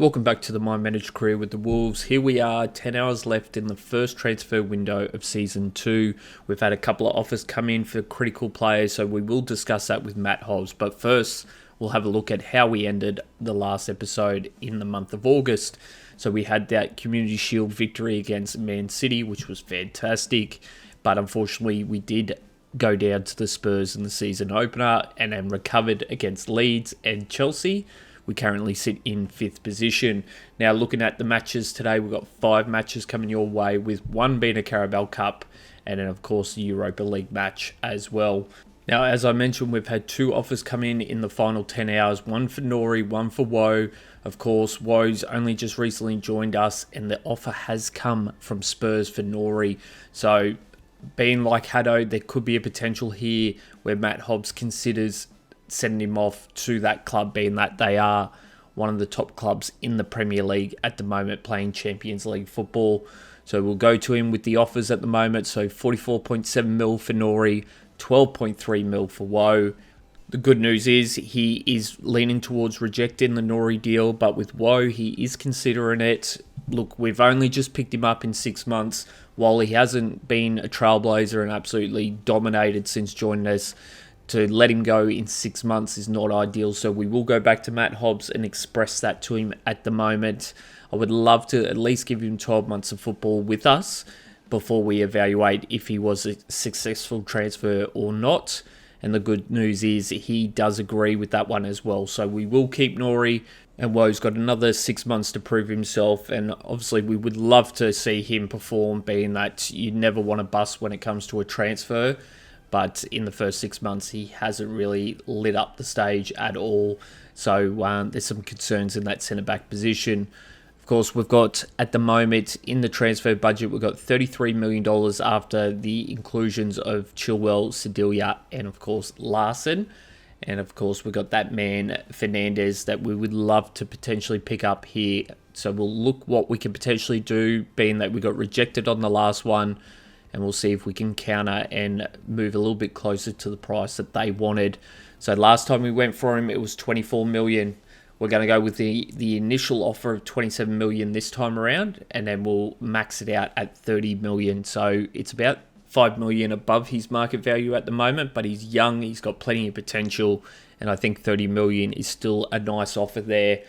Welcome back to the My Managed Career with the Wolves. Here we are, 10 hours left in the first transfer window of Season 2. We've had a couple of offers come in for critical players, so we will discuss that with Matt Hobbs. But first, we'll have a look at how we ended the last episode in the month of August. So we had that Community Shield victory against Man City, which was fantastic. But unfortunately, we did go down to the Spurs in the season opener and then recovered against Leeds and Chelsea. We currently sit in 5th position. Now, looking at the matches today, we've got 5 matches coming your way, with 1 being a Carabao Cup and then, of course, the Europa League match as well. Now, as I mentioned, we've had 2 offers come in the final 10 hours, 1 for Nori, 1 for Woe. Of course, Woe's only just recently joined us, and the offer has come from Spurs for Nori. So, being like Haddo, there could be a potential here where Matt Hobbs considers sending him off to that club, being that they are one of the top clubs in the Premier League at the moment, playing Champions League football. So we'll go to him with the offers at the moment. So 44.7 mil for Nori, 12.3 mil for Woe. The good news is he is leaning towards rejecting the Nori deal, but with Woe, he is considering it. Look, we've only just picked him up in 6 months. While he hasn't been a trailblazer and absolutely dominated since joining us, to let him go in 6 months is not ideal. So we will go back to Matt Hobbs and express that to him at the moment. I would love to at least give him 12 months of football with us before we evaluate if he was a successful transfer or not. And the good news is he does agree with that one as well. So we will keep Nori, and Woe's got another 6 months to prove himself. And obviously we would love to see him perform, being that you never want to bust when it comes to a transfer. But in the first 6 months, he hasn't really lit up the stage at all. So there's some concerns in that centre-back position. Of course, we've got, at the moment, in the transfer budget, we've got $33 million after the inclusions of Chilwell, Sedilia, and, of course, Larson. And, of course, we've got that man, Fernandes, that we would love to potentially pick up here. So we'll look what we can potentially do, being that we got rejected on the last one. And we'll see if we can counter and move a little bit closer to the price that they wanted. So last time we went for him, it was 24 million. We're going to go with the initial offer of 27 million this time around, and then we'll max it out at 30 million. So it's about 5 million above his market value at the moment, but he's young, he's got plenty of potential, and I think 30 million is still a nice offer there.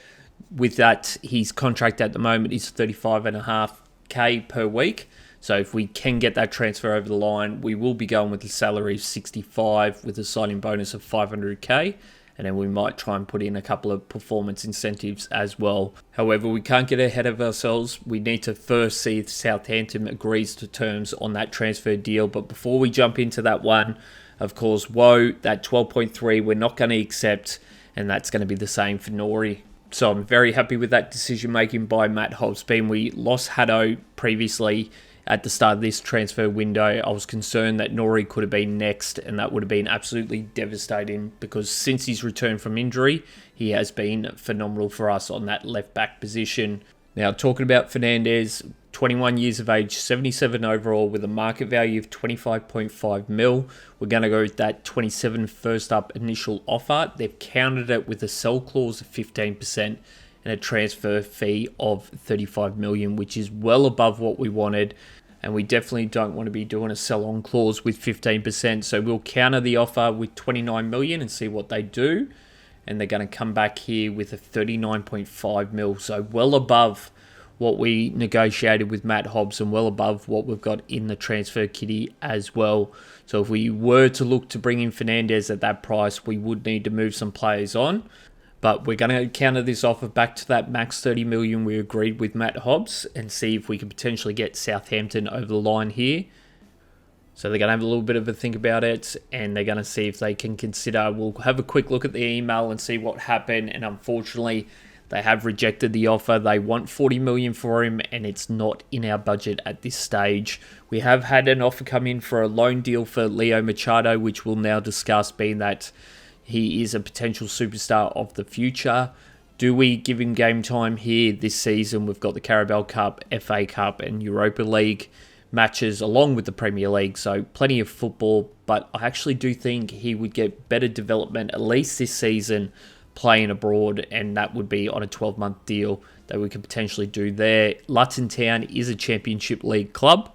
With that, his contract at the moment is 35.5k per week. So if we can get that transfer over the line, we will be going with a salary of 65 with a signing bonus of 500k. And then we might try and put in a couple of performance incentives as well. However, we can't get ahead of ourselves. We need to first see if Southampton agrees to terms on that transfer deal. But before we jump into that one, of course, Woe, that 12.3, we're not going to accept. And that's going to be the same for Nori. So I'm very happy with that decision making by Matt Hobbs. We lost Haddo previously at the start of this transfer window. I was concerned that Nori could have been next, and that would have been absolutely devastating, because since his return from injury, he has been phenomenal for us on that left-back position. Now, talking about Fernandes, 21 years of age, 77 overall, with a market value of 25.5 mil. We're going to go with that 27 first-up initial offer. They've countered it with a sell clause of 15%. And a transfer fee of 35 million, which is well above what we wanted. And we definitely don't want to be doing a sell-on clause with 15%. So we'll counter the offer with 29 million and see what they do. And they're going to come back here with a 39.5 mil. So well above what we negotiated with Matt Hobbs and well above what we've got in the transfer kitty as well. So if we were to look to bring in Fernandes at that price, we would need to move some players on. But we're going to counter this offer back to that max 30 million we agreed with Matt Hobbs and see if we can potentially get Southampton over the line here. So they're going to have a little bit of a think about it, and they're going to see if they can consider. We'll have a quick look at the email and see what happened. And unfortunately, they have rejected the offer. They want 40 million for him, and it's not in our budget at this stage. We have had an offer come in for a loan deal for Leo Machado, which we'll now discuss, being that he is a potential superstar of the future. Do we give him game time here this season? We've got the Carabao Cup, FA Cup, and Europa League matches along with the Premier League. So plenty of football, but I actually do think he would get better development, at least this season, playing abroad, and that would be on a 12-month deal that we could potentially do there. Luton Town is a Championship League club,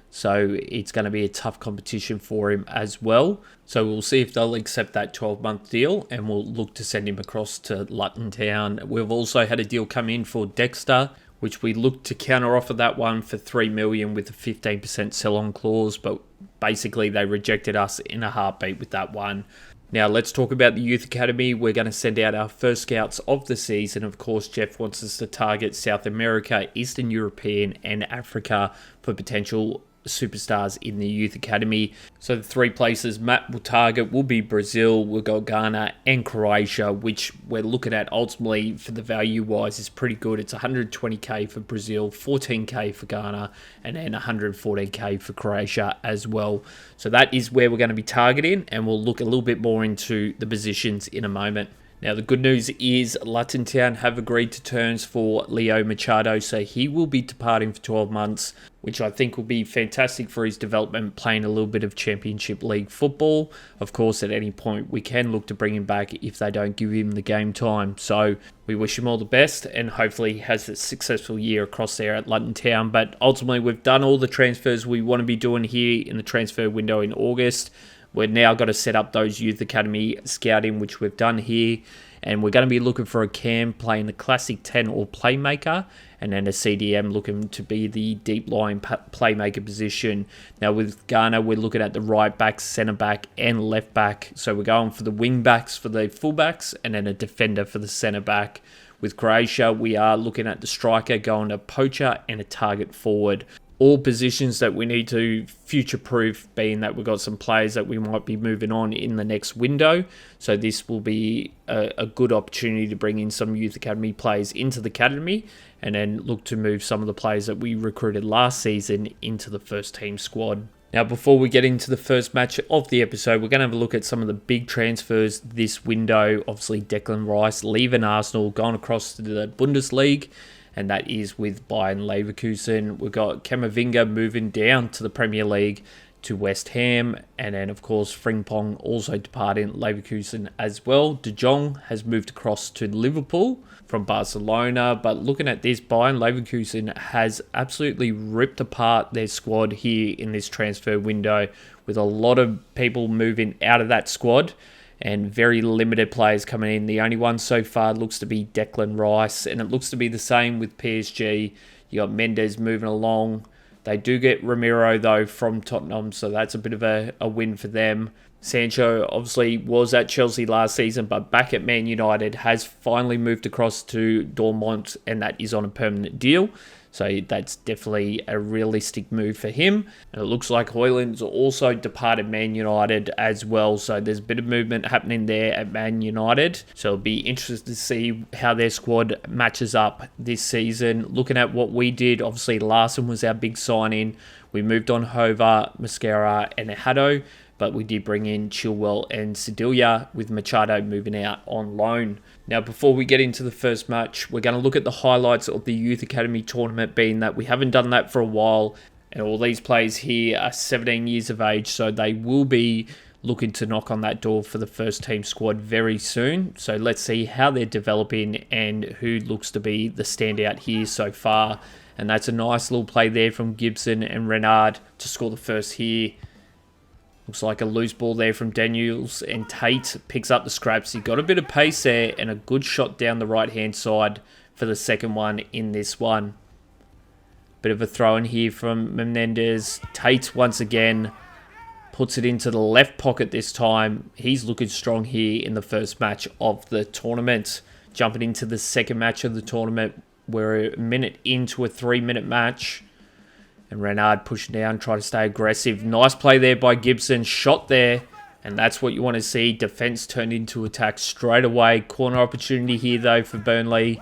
so it's going to be a tough competition for him as well. So we'll see if they'll accept that 12-month deal, and we'll look to send him across to Luton Town. We've also had a deal come in for Dexter, which we looked to counter-offer that one for $3 million with a 15% sell-on clause, but basically they rejected us in a heartbeat with that one. Now, let's talk about the Youth Academy. We're going to send out our first scouts of the season. Of course, Jeff wants us to target South America, Eastern European, and Africa for potential superstars in the Youth Academy. So the three places Matt will target will be Brazil, we've got Ghana, and Croatia, which we're looking at ultimately for the value-wise is pretty good. It's 120k for Brazil, 14k for Ghana, and then 114k for Croatia as well. So that is where we're going to be targeting, and we'll look a little bit more into the positions in a moment. Now, the good news is Luton Town have agreed to terms for Leo Machado, so he will be departing for 12 months, which I think will be fantastic for his development, playing a little bit of Championship League football. Of course, at any point, we can look to bring him back if they don't give him the game time. So we wish him all the best, and hopefully he has a successful year across there at Luton Town. But ultimately, we've done all the transfers we want to be doing here in the transfer window in August. We've now got to set up those Youth Academy scouting, which we've done here. And we're going to be looking for a cam playing the classic 10 or playmaker, and then a CDM looking to be the deep line playmaker position. Now with Ghana, we're looking at the right back, centre back, and left back. So we're going for the wing backs for the fullbacks, and then a defender for the centre back. With Croatia, we are looking at the striker, going to poacher and a target forward. All positions that we need to future-proof, being that we've got some players that we might be moving on in the next window. So this will be a good opportunity to bring in some Youth Academy players into the academy, and then look to move some of the players that we recruited last season into the first team squad. Now, before we get into the first match of the episode, we're going to have a look at some of the big transfers this window. Obviously, Declan Rice leaving Arsenal, going across to the Bundesliga, and that is with Bayern Leverkusen. We've got Camavinga moving down to the Premier League to West Ham, and then of course Frimpong also departing Leverkusen as well. De Jong has moved across to Liverpool from Barcelona, but looking at this, Bayern Leverkusen has absolutely ripped apart their squad here in this transfer window, with a lot of people moving out of that squad and very limited players coming in. The only one so far looks to be Declan Rice, and it looks to be the same with PSG. You got Mendes moving along. They do get Ramiro, though, from Tottenham, so that's a bit of a win for them. Sancho obviously was at Chelsea last season, but back at Man United, has finally moved across to Dortmund, and that is on a permanent deal. So that's definitely a realistic move for him. And it looks like Højlund's also departed Man United as well. So there's a bit of movement happening there at Man United. So it'll be interesting to see how their squad matches up this season. Looking at what we did, obviously Larson was our big signing. We moved on Hover, Mascara, and Hado, but we did bring in Chilwell and Sedilia, with Machado moving out on loan. Now, before we get into the first match, we're going to look at the highlights of the Youth Academy tournament, being that we haven't done that for a while, and all these players here are 17 years of age, so they will be looking to knock on that door for the first team squad very soon. So let's see how they're developing and who looks to be the standout here so far. And that's a nice little play there from Gibson and Renard to score the first here. Looks like a loose ball there from Daniels, and Tate picks up the scraps. He got a bit of pace there, and a good shot down the right-hand side for the second one in this one. Bit of a throw in here from Menendez. Tate once again puts it into the left pocket this time. He's looking strong here in the first match of the tournament. Jumping into the second match of the tournament. We're a minute into a 3-minute match. And Renard pushing down, trying to stay aggressive. Nice play there by Gibson. Shot there. And that's what you want to see. Defence turned into attack straight away. Corner opportunity here, though, for Burnley.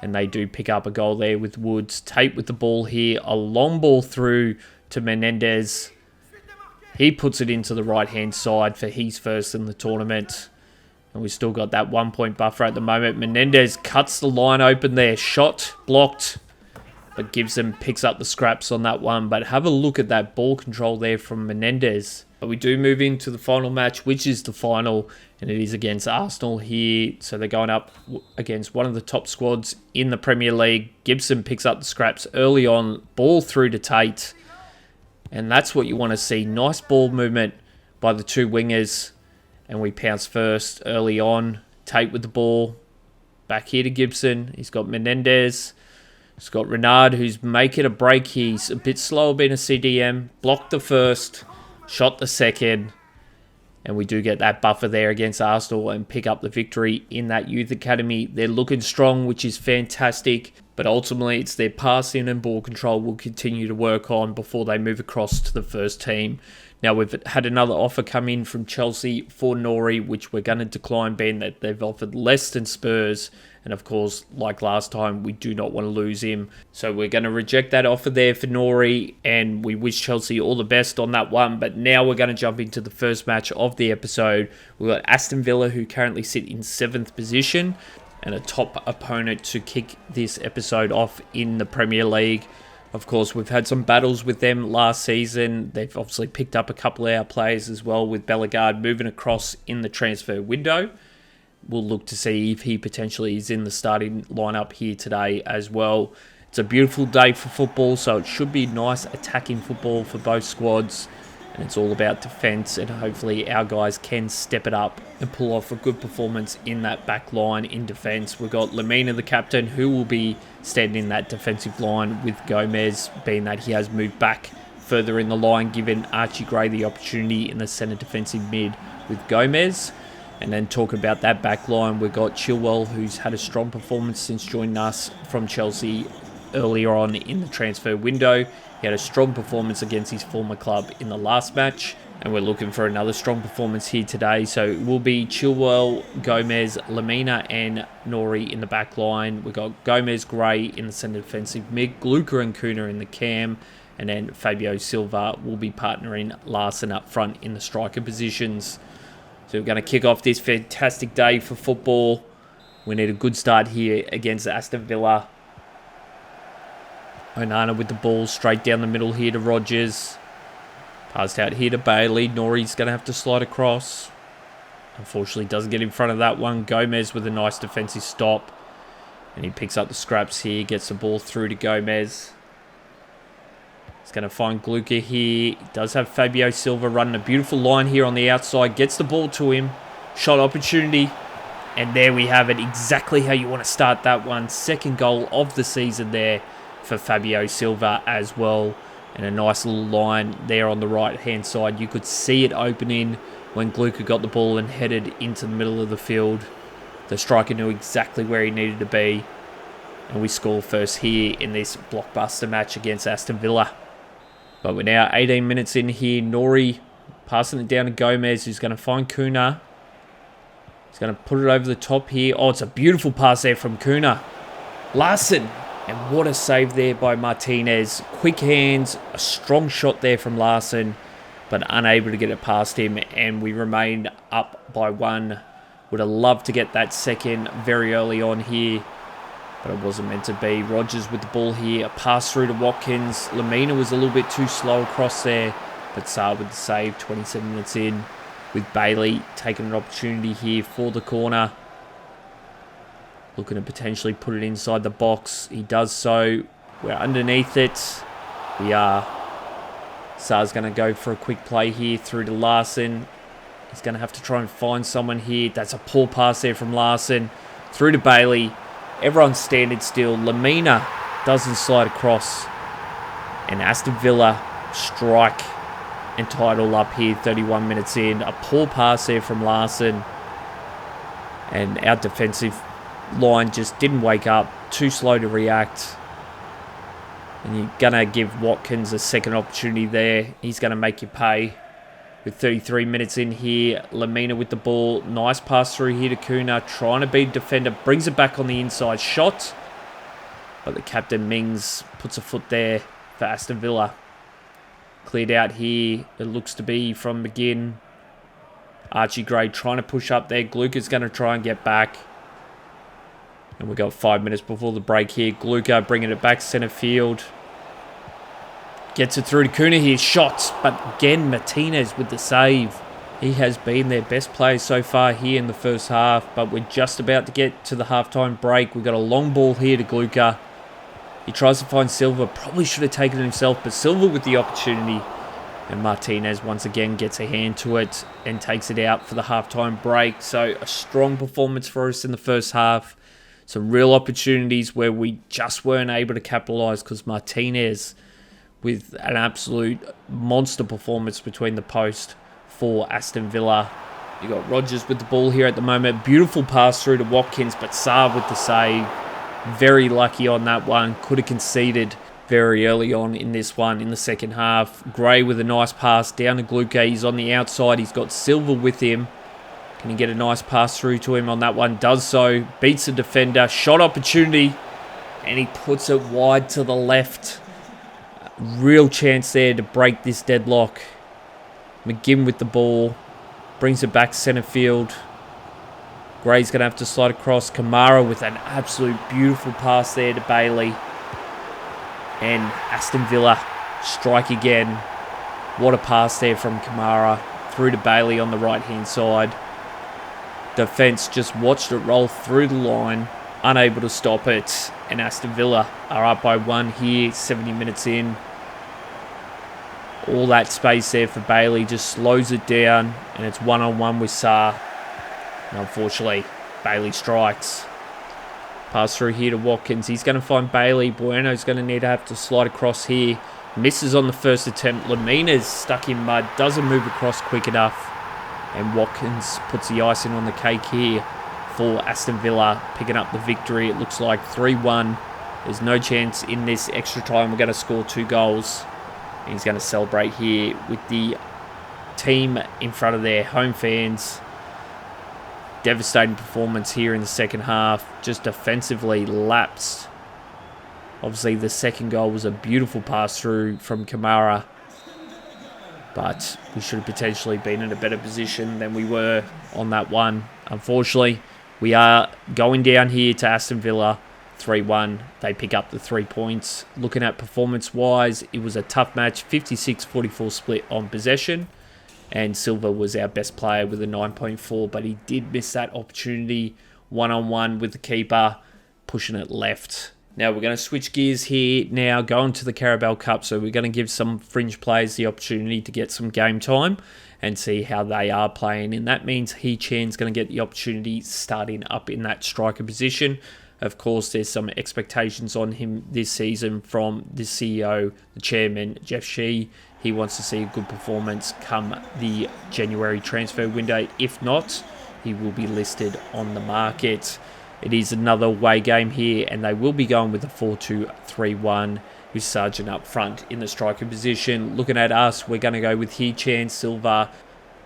And they do pick up a goal there with Woods. Tate with the ball here. A long ball through to Menendez. He puts it into the right-hand side for his first in the tournament. And we've still got that 1-point buffer at the moment. Menendez cuts the line open there. Shot blocked. but Gibson picks up the scraps on that one. But have a look at that ball control there from Fernandes. But we do move into the final match, which is the final, and it is against Arsenal here. So they're going up against one of the top squads in the Premier League. Gibson picks up the scraps early on, ball through to Tate. And that's what you want to see. Nice ball movement by the two wingers. And we pounce first early on. Tate with the ball. Back here to Gibson. He's got Fernandes. He's got Renard, who's making a break. He's a bit slower being a CDM. Blocked the first. Shot the second. And we do get that buffer there against Arsenal and pick up the victory in that youth academy. They're looking strong, which is fantastic. But ultimately, it's their passing and ball control we'll continue to work on before they move across to the first team. Now, we've had another offer come in from Chelsea for Norwich, which we're going to decline, being that they've offered less than Spurs. And of course, like last time, we do not want to lose him. So we're going to reject that offer there for Norwich, and we wish Chelsea all the best on that one. But now we're going to jump into the first match of the episode. We've got Aston Villa, who currently sit in 7th position, and a top opponent to kick this episode off in the Premier League. Of course, we've had some battles with them last season. They've obviously picked up a couple of our players as well, with Bellegarde moving across in the transfer window. We'll look to see if he potentially is in the starting lineup here today as well. It's a beautiful day for football, so it should be nice attacking football for both squads. And it's all about defence, and hopefully our guys can step it up and pull off a good performance in that back line in defence. We've got Lemina, the captain, who will be standing in that defensive line with Gomez, being that he has moved back further in the line, giving Archie Gray the opportunity in the centre defensive mid with Gomez. And then talking about that back line, we've got Chilwell, who's had a strong performance since joining us from Chelsea earlier on in the transfer window. He had a strong performance against his former club in the last match, and we're looking for another strong performance here today. So it will be Chilwell, Gomez, Lemina and Nori in the back line. We've got Gomez, Gray in the centre defensive mid, Glucker and Kuna in the cam, and then Fabio Silva will be partnering Larson up front in the striker positions. So we're going to kick off this fantastic day for football. We need a good start here against Aston Villa. Onana with the ball straight down the middle here to Rodgers. Passed out here to Bailey. Nori's going to have to slide across. Unfortunately, doesn't get in front of that one. Gomez with a nice defensive stop. And he picks up the scraps here. Gets the ball through to Gomez. He's going to find Glucker here. He does have Fabio Silva running a beautiful line here on the outside. Gets the ball to him. Shot opportunity. And there we have it. Exactly how you want to start that one. Second goal of the season there for Fabio Silva as well. And a nice little line there on the right-hand side. You could see it opening when Glucker got the ball and headed into the middle of the field. The striker knew exactly where he needed to be. And we score first here in this blockbuster match against Aston Villa. But we're now 18 minutes in here. Nori passing it down to Gomez, who's going to find Kuna. He's going to put it over the top here. Oh, it's a beautiful pass there from Kuna. Larson. And what a save there by Martinez. Quick hands, a strong shot there from Larson, but unable to get it past him. And we remain up by one. Would have loved to get that second very early on here, but it wasn't meant to be. Rodgers with the ball here. A pass through to Watkins. Lemina was a little bit too slow across there, but Saar with the save 27 minutes in, with Bailey taking an opportunity here for the corner. Looking to potentially put it inside the box. He does so. We're underneath it. We are. Saar's going to go for a quick play here through to Larson. He's going to have to try and find someone here. That's a poor pass there from Larson. Through to Bailey. Everyone's standing still. Lemina doesn't slide across. And Aston Villa strike and tie it all up here 31 minutes in. A poor pass there from Larson. And our defensive line just didn't wake up, too slow to react. And you're going to give Watkins a second opportunity there. He's going to make you pay. With 33 minutes in here, Lemina with the ball. Nice pass through here to Kuna. Trying to beat defender. Brings it back on the inside shot. But the captain, Mings, puts a foot there for Aston Villa. Cleared out here. It looks to be from McGinn. Archie Gray trying to push up there. Glucker's going to try and get back. And we've got 5 minutes before the break here. Gluka bringing it back centre field. Gets it through to Kuna here. Shots. But again, Martinez with the save. He has been their best player so far here in the first half. But we're just about to get to the halftime break. We've got a long ball here to Gluka. He tries to find Silva. Probably should have taken it himself. But Silva with the opportunity. And Martinez once again gets a hand to it and takes it out for the halftime break. So a strong performance for us in the first half. Some real opportunities where we just weren't able to capitalise because Martinez with an absolute monster performance between the post for Aston Villa. You got Rodgers with the ball here at the moment. Beautiful pass through to Watkins, but Saab with the save. Very lucky on that one. Could have conceded very early on in this one in the second half. Gray with a nice pass down to Gluka. He's on the outside. He's got Silva with him. Can he get a nice pass through to him on that one? Does so. Beats the defender. Shot opportunity. And he puts it wide to the left. Real chance there to break this deadlock. McGinn with the ball. Brings it back centre field. Gray's going to have to slide across. Kamara with an absolute beautiful pass there to Bailey. And Aston Villa strike again. What a pass there from Kamara. Through to Bailey on the right-hand side. Defence just watched it roll through the line, unable to stop it, and Aston Villa are up by 1 here, 70 minutes in. All that space there for Bailey just slows it down, and it's 1-on-1 with Sarr. And unfortunately, Bailey strikes. Pass through here to Watkins. He's going to find Bailey. Bueno's going to need to have to slide across here. Misses on the first attempt. Lamina's stuck in mud, doesn't move across quick enough. And Watkins puts the icing on the cake here for Aston Villa, picking up the victory. It looks like 3-1. There's no chance in this extra time we're going to score 2 goals. And he's going to celebrate here with the team in front of their home fans. Devastating performance here in the second half. Just defensively lapsed. Obviously, the second goal was a beautiful pass through from Kamara. But we should have potentially been in a better position than we were on that one. Unfortunately, we are going down here to Aston Villa 3-1. They pick up the 3 points. Looking at performance-wise, it was a tough match. 56-44 split on possession. And Silva was our best player with a 9.4. But he did miss that opportunity. 1-on-1 with the keeper, pushing it left. Now, we're going to switch gears here now, going to the Carabao Cup. So we're going to give some fringe players the opportunity to get some game time and see how they are playing. And that means Hee-Chan's going to get the opportunity starting up in that striker position. Of course, there's some expectations on him this season from the CEO, the chairman, Jeff Shee. He wants to see a good performance come the January transfer window. If not, he will be listed on the market. It is another away game here, and they will be going with a 4-2-3-1 with Sargent up front in the striker position. Looking at us, we're going to go with Hee-Chan, Silva,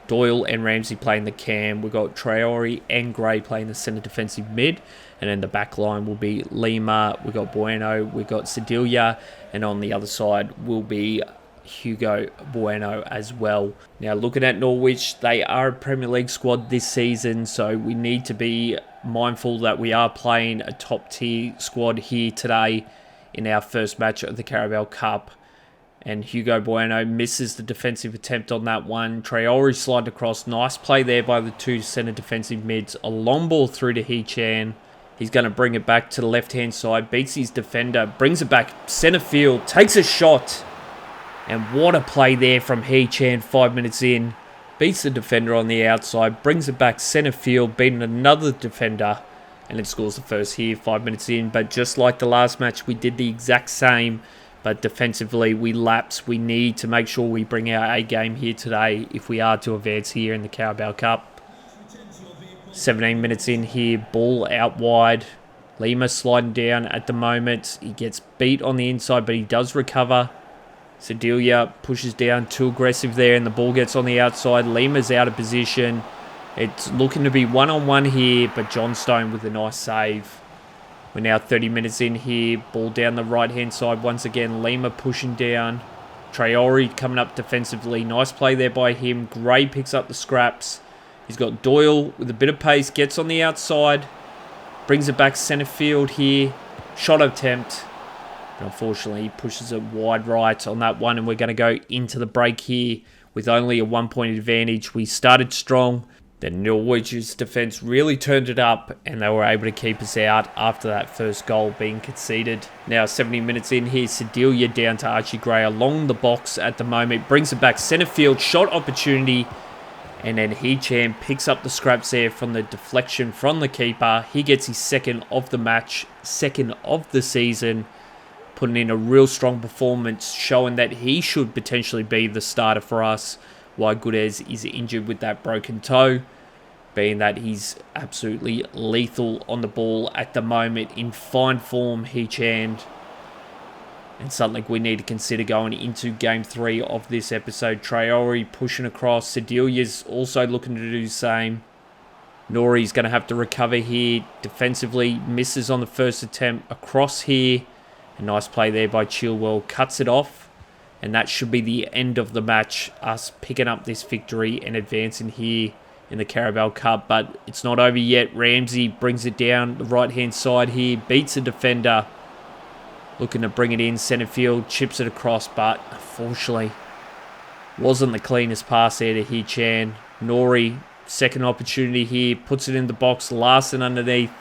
Doyle and Ramsey playing the cam. We've got Traore and Gray playing the centre defensive mid. And then the back line will be Lima, we've got Bueno, we've got Sedilia, and on the other side will be Hugo Bueno as well. Now, looking at Norwich, they are a Premier League squad this season, so we need to be mindful that we are playing a top-tier squad here today in our first match of the Carabao Cup. And Hugo Bueno misses the defensive attempt on that one. Traore slid across. Nice play there by the 2 centre defensive mids. A long ball through to Hee-Chan. He's going to bring it back to the left-hand side. Beats his defender. Brings it back centre field. Takes a shot. And what a play there from Hee-Chan 5 minutes in. Beats the defender on the outside. Brings it back centre field. Beating another defender. And it scores the first here 5 minutes in. But just like the last match, we did the exact same. But defensively, we lapse. We need to make sure we bring our A game here today if we are to advance here in the Carabao Cup. 17 minutes in here, ball out wide. Lima sliding down at the moment. He gets beat on the inside, but he does recover. Sedilia pushes down, too aggressive there, and the ball gets on the outside. Lima's out of position. It's looking to be one-on-one here, but Johnstone with a nice save. We're now 30 minutes in here. Ball down the right-hand side once again. Lima pushing down. Traore coming up defensively. Nice play there by him. Gray picks up the scraps. He's got Doyle with a bit of pace. Gets on the outside. Brings it back centre field here. Shot attempt. But unfortunately, he pushes it wide right on that one. And we're going to go into the break here with only a 1 point advantage. We started strong. Then Norwich's defence really turned it up and they were able to keep us out after that first goal being conceded. Now 70 minutes in here, Sedelia down to Archie Gray along the box at the moment. Brings it back centre field, shot opportunity. And then Hee-Chan picks up the scraps there from the deflection from the keeper. He gets his second of the match, second of the season. Putting in a real strong performance, showing that he should potentially be the starter for us. Why Gudez is injured with that broken toe, being that he's absolutely lethal on the ball at the moment, in fine form, Hee-Chan. And something we need to consider going into Game 3 of this episode. Traore pushing across. Sedelia's also looking to do the same. Nori's going to have to recover here. Defensively, misses on the first attempt across here. A nice play there by Chilwell. Cuts it off. And that should be the end of the match. Us picking up this victory and advancing here in the Carabao Cup. But it's not over yet. Ramsey brings it down the right-hand side here. Beats a defender. Looking to bring it in. Centre field. Chips it across. But unfortunately, wasn't the cleanest pass there to Hee-Chan. Nori, second opportunity here. Puts it in the box. Larson underneath.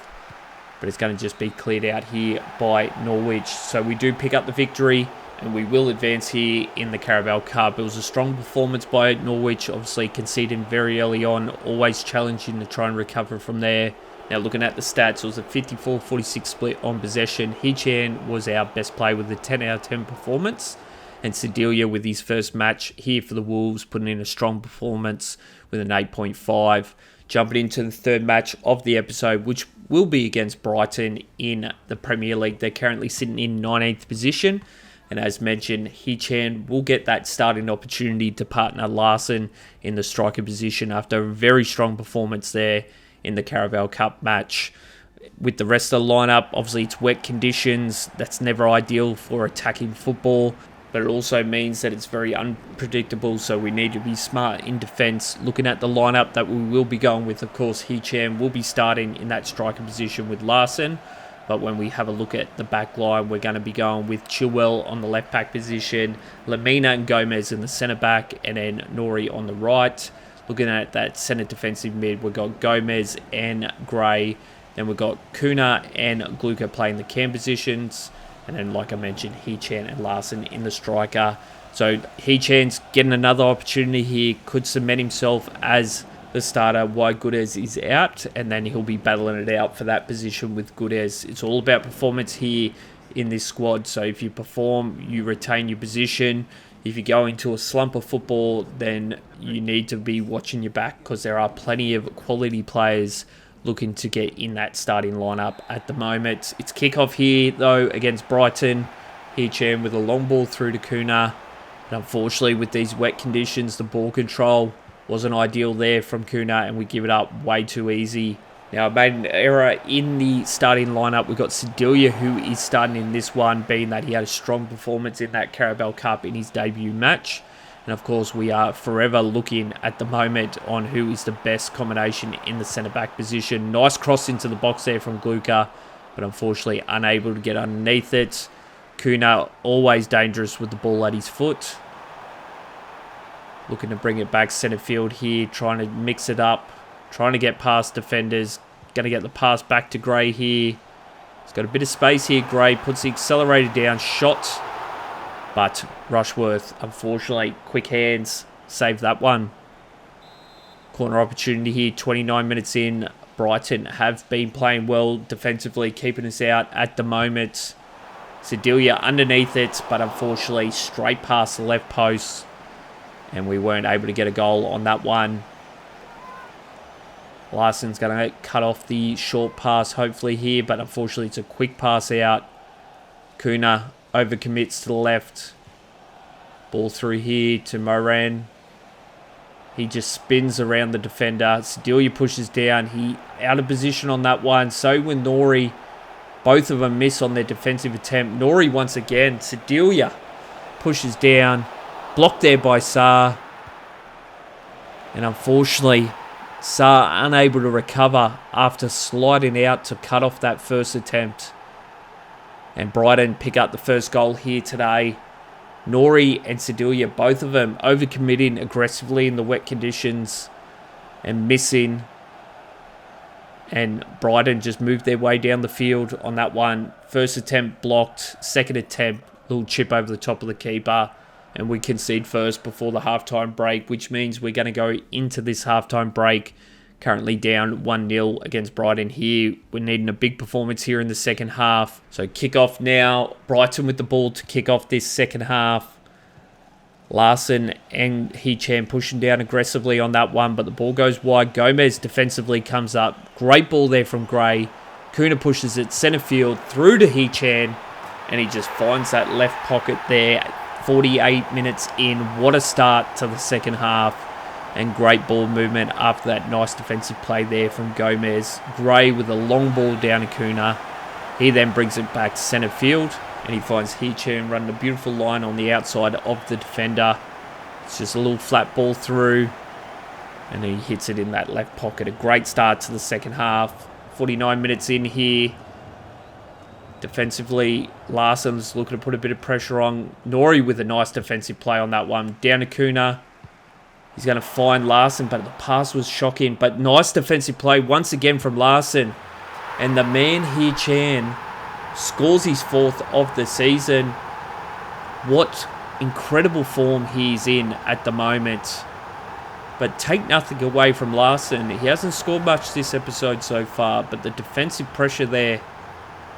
But it's going to just be cleared out here by Norwich. So we do pick up the victory. And we will advance here in the Carabao Cup. It was a strong performance by Norwich, obviously conceding very early on, always challenging to try and recover from there. Now looking at the stats, it was a 54-46 split on possession. Hee-Chan was our best player with a 10 out of 10 performance. And Sedelia with his first match here for the Wolves, putting in a strong performance with an 8.5. Jumping into the third match of the episode, which will be against Brighton in the Premier League. They're currently sitting in 19th position. And as mentioned, Hee-Chan will get that starting opportunity to partner Larson in the striker position after a very strong performance there in the Carabao Cup match. With the rest of the lineup, obviously it's wet conditions. That's never ideal for attacking football. But it also means that it's very unpredictable, so we need to be smart in defence. Looking at the lineup that we will be going with, of course, Hee-Chan will be starting in that striker position with Larson. But when we have a look at the back line, we're going to be going with Chilwell on the left back position, Lamina and Gomez in the centre back, and then Nori on the right. Looking at that centre defensive mid, we've got Gomez and Gray. Then we've got Kuna and Gluka playing the cam positions. And then, like I mentioned, Hee-Chan and Larson in the striker. So Hee-Chan's getting another opportunity here, could cement himself as the starter while Gudez is out, and then he'll be battling it out for that position with Gudez. It's all about performance here in this squad. So if you perform, you retain your position. If you go into a slump of football, then you need to be watching your back, because there are plenty of quality players looking to get in that starting lineup at the moment. It's kickoff here, though, against Brighton. Hee-Chan with a long ball through to Kuna. But unfortunately, with these wet conditions, the ball control wasn't ideal there from Kuna, and we give it up way too easy. Now, I made an error in the starting lineup. We've got Sedelia, who is starting in this one, being that he had a strong performance in that Carabao Cup in his debut match. And of course, we are forever looking at the moment on who is the best combination in the centre-back position. Nice cross into the box there from Gluka, but unfortunately unable to get underneath it. Kuna, always dangerous with the ball at his foot. Looking to bring it back centre field here, trying to mix it up, trying to get past defenders. Going to get the pass back to Gray here. He's got a bit of space here. Gray puts the accelerator down, shot. But Rushworth, unfortunately, quick hands, saved that one. Corner opportunity here, 29 minutes in. Brighton have been playing well defensively, keeping us out at the moment. Sedelia underneath it, but unfortunately straight past the left post. And we weren't able to get a goal on that one. Larson's going to cut off the short pass hopefully here, but unfortunately it's a quick pass out. Kuna overcommits to the left. Ball through here to Moran. He just spins around the defender. Sedelia pushes down. He out of position on that one. So when Nori, both of them miss on their defensive attempt. Nori once again. Sedelia pushes down. Blocked there by Saar. And unfortunately, Sarr unable to recover after sliding out to cut off that first attempt. And Brighton pick up the first goal here today. Nori and Sedalia, both of them overcommitting aggressively in the wet conditions and missing. And Brighton just moved their way down the field on that one. First attempt blocked, second attempt, little chip over the top of the keeper. And we concede first before the halftime break, which means we're going to go into this halftime break currently down 1-0 against Brighton here. We're needing a big performance here in the second half. So kick off now. Brighton with the ball to kick off this second half. Larson and Hee-Chan pushing down aggressively on that one, but the ball goes wide. Gomez defensively comes up. Great ball there from Gray. Kuna pushes it centre field through to Hee-Chan, and he just finds that left pocket there. 48 minutes in. What a start to the second half. And great ball movement after that nice defensive play there from Gomez. Gray with a long ball down to Kuna. He then brings it back to centre field, and he finds Hee-Chan running a beautiful line on the outside of the defender. It's just a little flat ball through, and he hits it in that left pocket. A great start to the second half. 49 minutes in here. Defensively, Larson's looking to put a bit of pressure on. Nori with a nice defensive play on that one. Down to Kuna. He's going to find Larson, but the pass was shocking. But nice defensive play once again from Larson. And the man Hee-Chan scores his fourth of the season. What incredible form he's in at the moment. But take nothing away from Larson. He hasn't scored much this episode so far, but the defensive pressure there,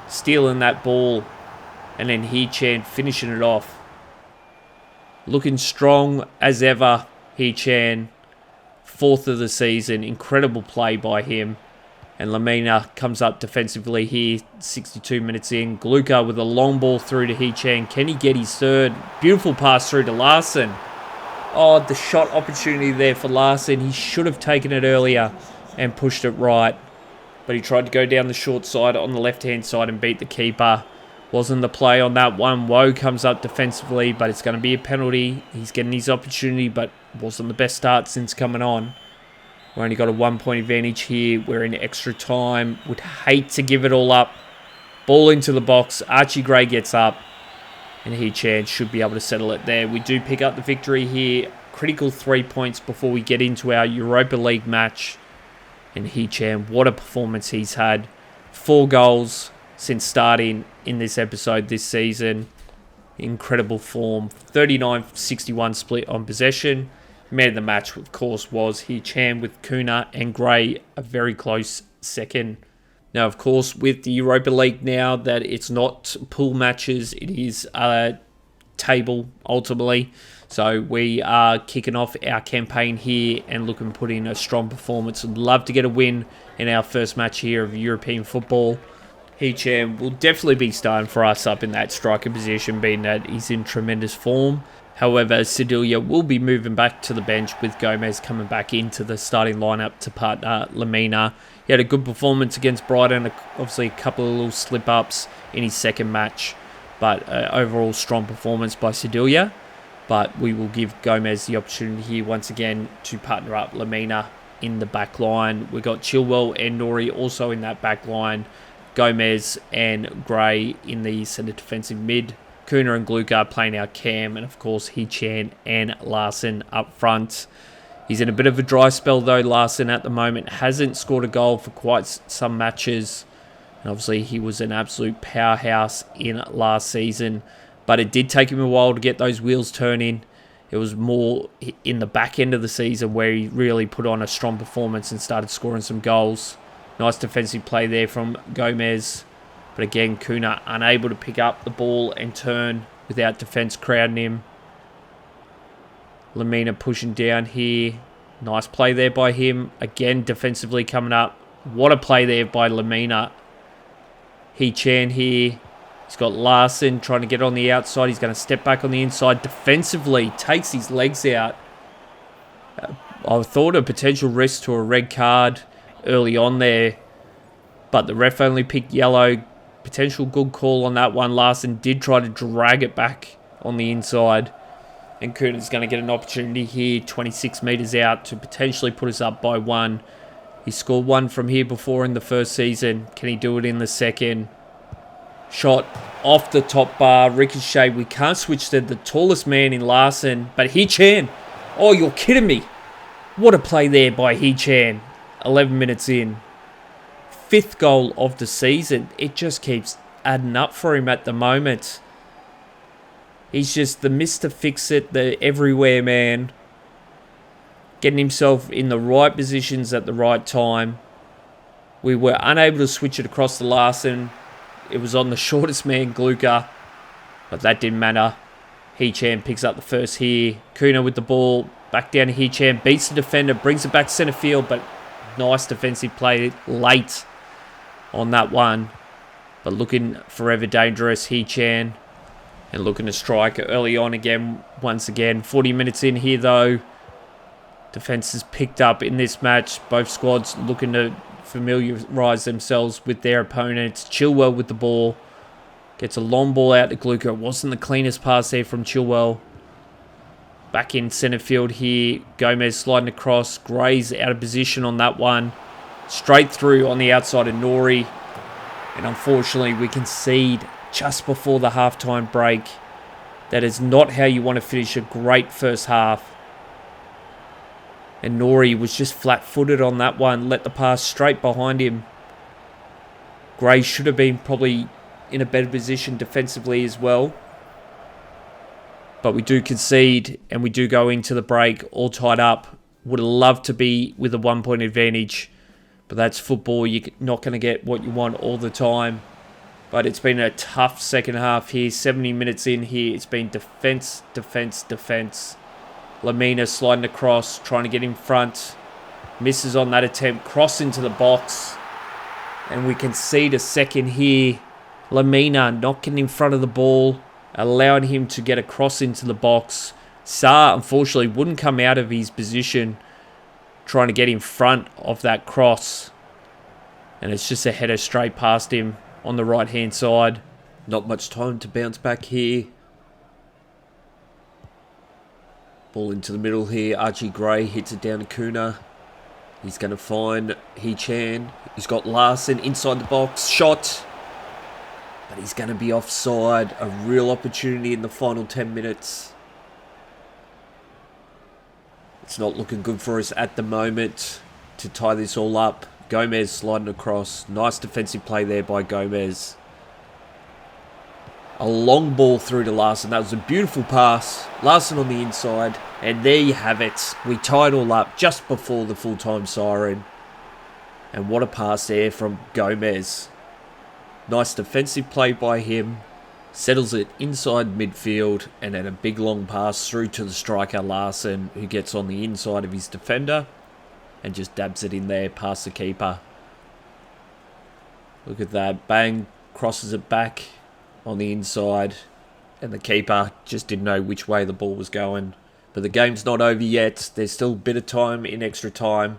stealing that ball, and then Hee-Chan finishing it off. Looking strong as ever. Hee-Chan, fourth of the season. Incredible play by him. And Lamina comes up defensively here, 62 minutes in. Gluka with a long ball through to Hee-Chan. Can he get his third? Beautiful pass through to Larson. Oh, the shot opportunity there for Larson. He should have taken it earlier and pushed it right. But he tried to go down the short side on the left-hand side and beat the keeper. Wasn't the play on that one. Woe comes up defensively, but it's going to be a penalty. He's getting his opportunity, but wasn't the best start since coming on. We're only got a 1-point advantage here. We're in extra time. Would hate to give it all up. Ball into the box. Archie Gray gets up, and Hee-Chan should be able to settle it there. We do pick up the victory here. Critical 3 points before we get into our Europa League match. And Hee-Chan, what a performance he's had. 4 goals since starting in this episode this season. Incredible form. 39-61 split on possession. Man of the match, of course, was Hee-Chan with Kuna and Gray a very close second. Now, of course, with the Europa League now that it's not pool matches, it is a table ultimately. So we are kicking off our campaign here and looking to put in a strong performance. Would love to get a win in our first match here of European football. Hee-Chan will definitely be starting for us up in that striker position, being that he's in tremendous form. However, Sedalia will be moving back to the bench with Gomez coming back into the starting lineup to partner Lamina. He had a good performance against Brighton, obviously a couple of little slip-ups in his second match, but overall strong performance by Sedalia. But we will give Gomez the opportunity here once again to partner up Lamina in the back line. We've got Chilwell and Nori also in that back line. Gomez and Gray in the centre defensive mid. Kuna and Gluka playing our cam, and of course Hee-Chan and Larson up front. He's in a bit of a dry spell though, Larson at the moment. Hasn't scored a goal for quite some matches. And obviously he was an absolute powerhouse in last season. But it did take him a while to get those wheels turning. It was more in the back end of the season where he really put on a strong performance and started scoring some goals. Nice defensive play there from Gomez. But again, Kuna unable to pick up the ball and turn without defence crowding him. Lamina pushing down here. Nice play there by him. Again, defensively coming up. What a play there by Lamina. Hee-Chan here. He's got Larson trying to get on the outside. He's going to step back on the inside. Defensively, takes his legs out. I thought a potential risk to a red card early on there. But the ref only picked yellow. Potential good call on that one. Larson did try to drag it back on the inside. And Kuna's going to get an opportunity here, 26 metres out, to potentially put us up by 1. He scored one from here before in the first season. Can he do it in the second? Shot off the top bar, ricochet. We can't switch to the tallest man in Larson, but Hee-Chan. Oh, you're kidding me. What a play there by Hee-Chan. 11 minutes in. 5th goal of the season. It just keeps adding up for him at the moment. He's just the Mr. Fix-It, the everywhere man. Getting himself in the right positions at the right time. We were unable to switch it across to Larson. It was on the shortest man, Glucker. But that didn't matter. Hee-Chan picks up the first here. Kuna with the ball. Back down to Hee-Chan. Beats the defender. Brings it back centre field. But nice defensive play late on that one. But looking forever dangerous, Hee-Chan. And looking to strike early on again. Once again. 40 minutes in here though. Defence has picked up in this match. Both squads looking to familiarise themselves with their opponents. Chilwell with the ball. Gets a long ball out to Glucker. It wasn't the cleanest pass there from Chilwell. Back in centre field here. Gomez sliding across. Gray's out of position on that one. Straight through on the outside of Nori. And unfortunately we concede just before the halftime break. That is not how you want to finish a great first half. And Nori was just flat-footed on that one. Let the pass straight behind him. Gray should have been probably in a better position defensively as well. But we do concede and we do go into the break all tied up. Would have loved to be with a 1-point advantage. But that's football. You're not going to get what you want all the time. But it's been a tough second half here. 70 minutes in here. It's been defence, defence, defence. Lamina sliding across, trying to get in front. Misses on that attempt. Cross into the box. And we concede a second here. Lamina not getting in front of the ball. Allowing him to get a cross into the box. Sarr, unfortunately, wouldn't come out of his position. Trying to get in front of that cross. And it's just a header straight past him on the right-hand side. Not much time to bounce back here. Ball into the middle here. Archie Gray hits it down to Kuna. He's going to find Hee-Chan. He's got Larson inside the box. Shot. But he's going to be offside. A real opportunity in the final 10 minutes. It's not looking good for us at the moment to tie this all up. Gomez sliding across. Nice defensive play there by Gomez. A long ball through to Larson. That was a beautiful pass. Larson on the inside. And there you have it. We tied all up just before the full-time siren. And what a pass there from Gomez. Nice defensive play by him. Settles it inside midfield. And then a big long pass through to the striker Larson, who gets on the inside of his defender. And just dabs it in there past the keeper. Look at that. Bang. Crosses it back on the inside. And the keeper just didn't know which way the ball was going. But the game's not over yet. There's still a bit of time in extra time.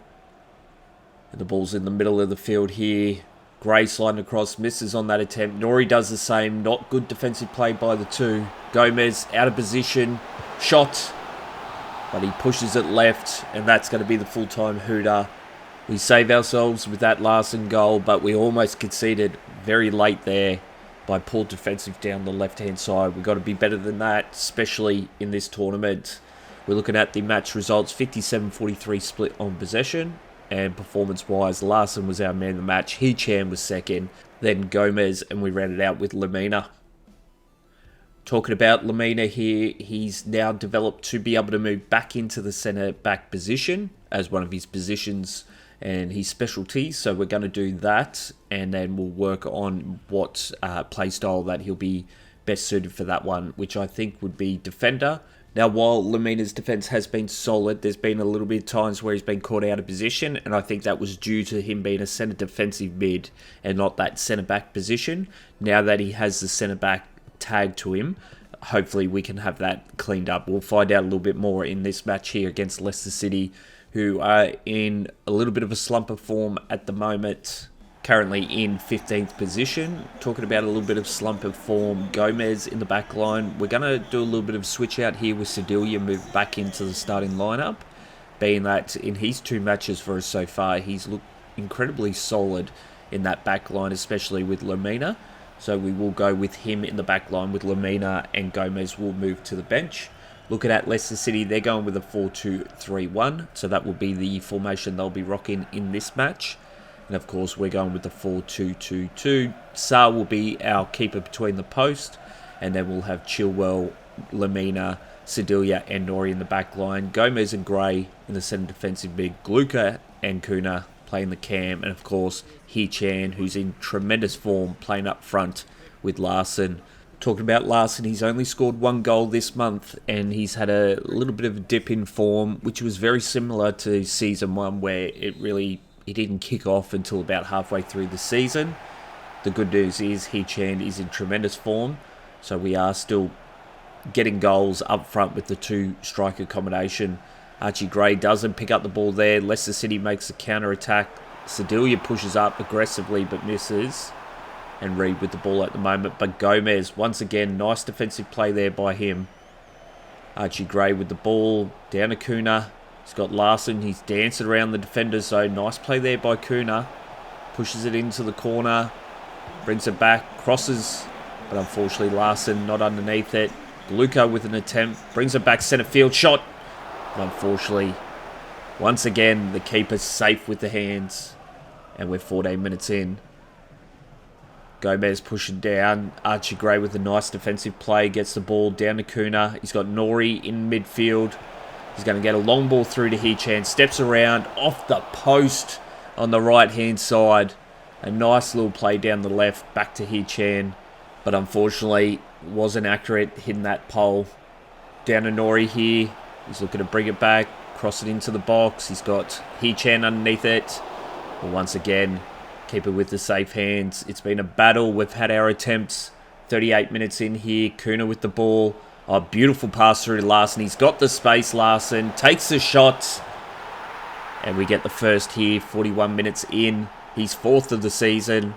And the ball's in the middle of the field here. Gray sliding across. Misses on that attempt. Nori does the same. Not good defensive play by the two. Gomez out of position. Shot. But he pushes it left. And that's going to be the full-time hooter. We save ourselves with that Larson goal. But we almost conceded very late there by poor defensive down the left-hand side. We've got to be better than that, especially in this tournament. We're looking at the match results, 57-43 split on possession. And performance-wise, Larson was our man of the match. Hee-Chan was second. Then Gomez, and we ran it out with Lamina. Talking about Lamina here, he's now developed to be able to move back into the centre-back position as one of his positions and his specialties. So we're going to do that, and then we'll work on what play style that he'll be best suited for that one, which I think would be defender. Now, while Lamina's defence has been solid, there's been a little bit of times where he's been caught out of position, and I think that was due to him being a centre defensive mid and not that centre-back position. Now that he has the centre-back tag to him, hopefully we can have that cleaned up. We'll find out a little bit more in this match here against Leicester City, who are in a little bit of a slump of form at the moment. Currently in 15th position. Talking about a little bit of slump of form. Gomez in the back line. We're going to do a little bit of switch out here with Sedilia, move back into the starting lineup. Being that in his two matches for us so far, he's looked incredibly solid in that back line, especially with Lamina. So we will go with him in the back line with Lamina, and Gomez will move to the bench. Looking at Leicester City, they're going with a 4-2-3-1. So that will be the formation they'll be rocking in this match. And of course, we're going with the 4-2-2-2. Sarr will be our keeper between the post. And then we'll have Chilwell, Lamina, Sedilia and Nori in the back line. Gomez and Gray in the centre defensive mid. Gluka and Kuna playing the cam. And of course, Hee-Chan, who's in tremendous form, playing up front with Larson. Talking about Larson, he's only scored 1 goal this month, and he's had a little bit of a dip in form, which was very similar to Season 1, where he didn't kick off until about halfway through the season. The good news is Hee-Chan is in tremendous form, so we are still getting goals up front with the 2 striker combination. Archie Gray doesn't pick up the ball there. Leicester City makes a counter-attack. Sedilia pushes up aggressively but misses. And Reed with the ball at the moment. But Gomez, once again, nice defensive play there by him. Archie Gray with the ball. Down to Kuna. He's got Larson. He's dancing around the defenders. So nice play there by Kuna. Pushes it into the corner. Brings it back. Crosses. But unfortunately, Larson not underneath it. Gluka with an attempt. Brings it back centre field. Shot. But unfortunately, once again, the keeper's safe with the hands. And we're 14 minutes in. Gomez pushing down. Archie Gray with a nice defensive play. Gets the ball down to Kuna. He's got Nori in midfield. He's going to get a long ball through to Hee-Chan. Steps around off the post on the right-hand side. A nice little play down the left. Back to Hee-Chan. But unfortunately, wasn't accurate hitting that pole. Down to Nori here. He's looking to bring it back. Cross it into the box. He's got Hee-Chan underneath it. But once again, keeper with the safe hands. It's been a battle. We've had our attempts. 38 minutes in here. Kuna with the ball. Oh, beautiful pass through to Larson. He's got the space, Larson. Takes the shot. And we get the first here. 41 minutes in. He's 4th of the season.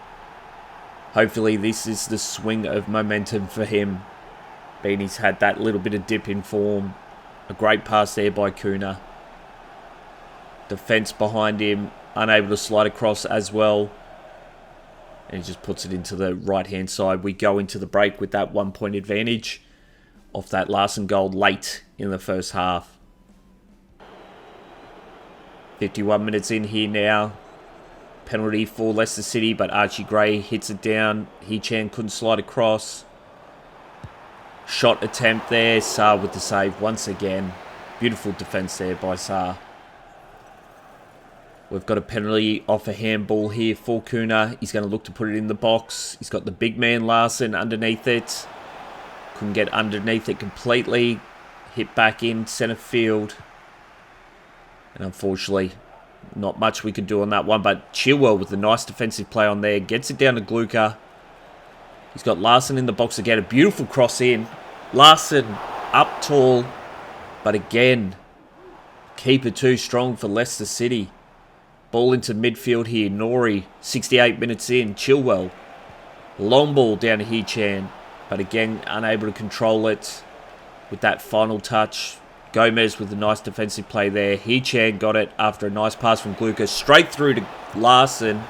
Hopefully this is the swing of momentum for him. Beanie's had that little bit of dip in form. A great pass there by Kuna. Defence behind him. Unable to slide across as well. And he just puts it into the right-hand side. We go into the break with that 1-point advantage off that Larson goal late in the first half. 51 minutes in here now. Penalty for Leicester City, but Archie Gray hits it down. Hee-Chan couldn't slide across. Shot attempt there. Sarr with the save once again. Beautiful defence there by Sarr. We've got a penalty off a handball here for Kuna. He's going to look to put it in the box. He's got the big man Larson underneath it. Couldn't get underneath it completely. Hit back in centre field. And unfortunately, not much we could do on that one. But Chilwell with a nice defensive play on there. Gets it down to Gluka. He's got Larson in the box again. A beautiful cross in. Larson up tall. But again, keeper too strong for Leicester City. Ball into midfield here. Nori, 68 minutes in. Chilwell. Long ball down to Hee-Chan. But again, unable to control it with that final touch. Gomez with a nice defensive play there. Hee-Chan got it after a nice pass from Gluka. Straight through to Larson.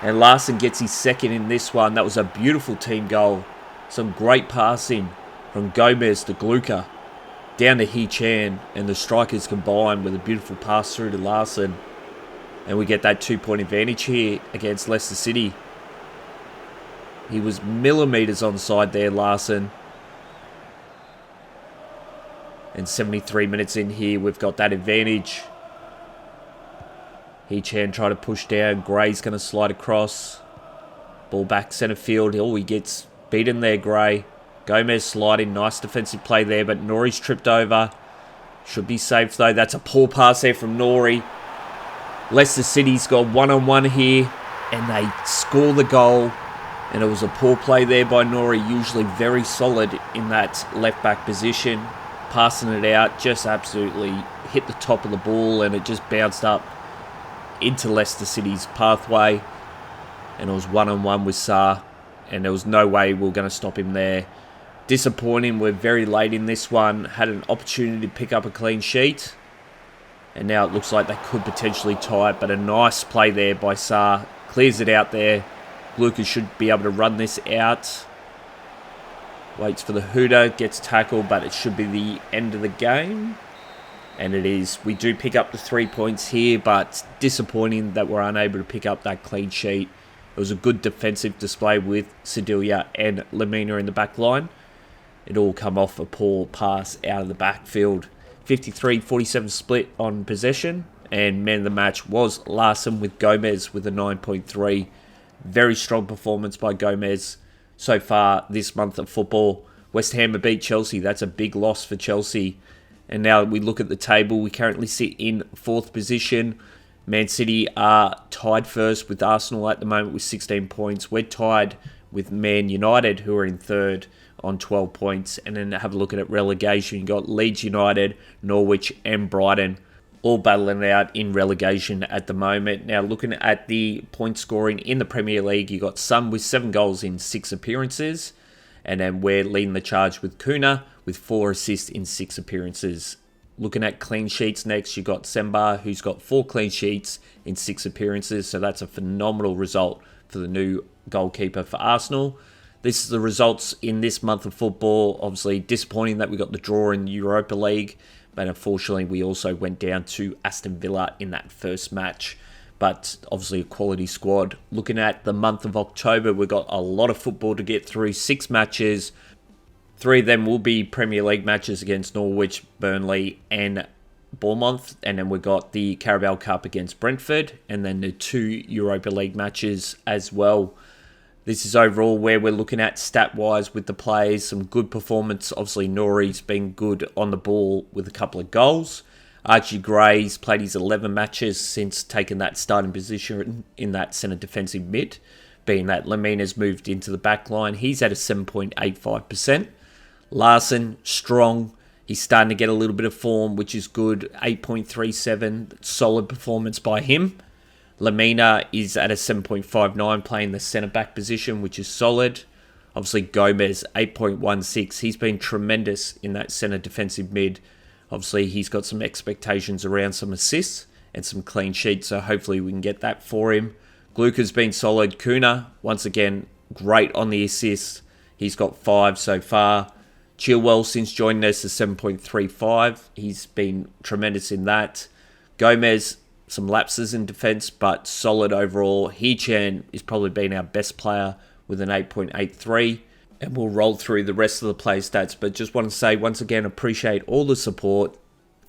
And Larson gets his second in this one. That was a beautiful team goal. Some great passing from Gomez to Gluka. Down to Hee-Chan. And the strikers combined with a beautiful pass through to Larson. And we get that 2-point advantage here against Leicester City. He was millimetres onside there, Larson. And 73 minutes in here, we've got that advantage. Hee-Chan try to push down. Gray's going to slide across. Ball back centre field. Oh, he gets beaten there, Gray. Gomez sliding. Nice defensive play there, but Nori's tripped over. Should be safe, though. That's a poor pass there from Nori. Leicester City's got one-on-one here, and they score the goal. And it was a poor play there by Nori, usually very solid in that left-back position. Passing it out, just absolutely hit the top of the ball, and it just bounced up into Leicester City's pathway. And it was one-on-one with Sarr, and there was no way we were going to stop him there. Disappointing, we're very late in this one. Had an opportunity to pick up a clean sheet. And now it looks like they could potentially tie it, but a nice play there by Sarr. Clears it out there. Lucas should be able to run this out. Waits for the hooter, gets tackled, but it should be the end of the game. And it is. We do pick up the 3 points here, but disappointing that we're unable to pick up that clean sheet. It was a good defensive display with Sedilia and Lemina in the back line. It all come off a poor pass out of the backfield. 53-47 split on possession, and man of the match was Larson with Gomez with a 9.3. Very strong performance by Gomez so far this month of football. West Ham have beat Chelsea. That's a big loss for Chelsea. And now we look at the table. We currently sit in 4th position. Man City are tied first with Arsenal at the moment with 16 points. We're tied with Man United, who are in 3rd on 12 points. And then have a look at relegation. You've got Leeds United, Norwich and Brighton all battling out in relegation at the moment. Now looking at the point scoring in the Premier League, you've got Son with 7 goals in 6 appearances. And then we're leading the charge with Kuna with 4 assists in 6 appearances. Looking at clean sheets next, you've got Semba, who's got 4 clean sheets in 6 appearances. So that's a phenomenal result for the new goalkeeper for Arsenal. This is the results in this month of football. Obviously disappointing that we got the draw in the Europa League, but unfortunately we also went down to Aston Villa in that first match. But obviously a quality squad. Looking at the month of October, we've got a lot of football to get through. 6 matches. 3 of them will be Premier League matches against Norwich, Burnley and Bournemouth. And then we've got the Carabao Cup against Brentford. And then the 2 Europa League matches as well. This is overall where we're looking at stat-wise with the players. Some good performance. Obviously, Nori's been good on the ball with a couple of goals. Archie Gray's played his 11 matches since taking that starting position in that centre defensive mid, being that Lemina's moved into the back line. He's at a 7.85%. Larson, strong. He's starting to get a little bit of form, which is good. 8.37, solid performance by him. Lemina is at a 7.59, playing the centre-back position, which is solid. Obviously, Gomez, 8.16. He's been tremendous in that centre defensive mid. Obviously, he's got some expectations around some assists and some clean sheets, so hopefully we can get that for him. Gluka's been solid. Kuna, once again, great on the assists. He's got 5 so far. Chilwell, since joining us, is 7.35. He's been tremendous in that. Gomez, some lapses in defence, but solid overall. Hee-Chan has probably been our best player with an 8.83. And we'll roll through the rest of the play stats. But just want to say, once again, appreciate all the support.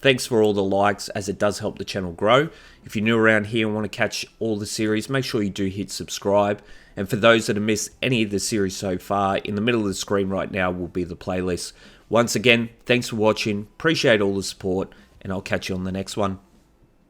Thanks for all the likes, as it does help the channel grow. If you're new around here and want to catch all the series, make sure you do hit subscribe. And for those that have missed any of the series so far, in the middle of the screen right now will be the playlist. Once again, thanks for watching. Appreciate all the support, and I'll catch you on the next one.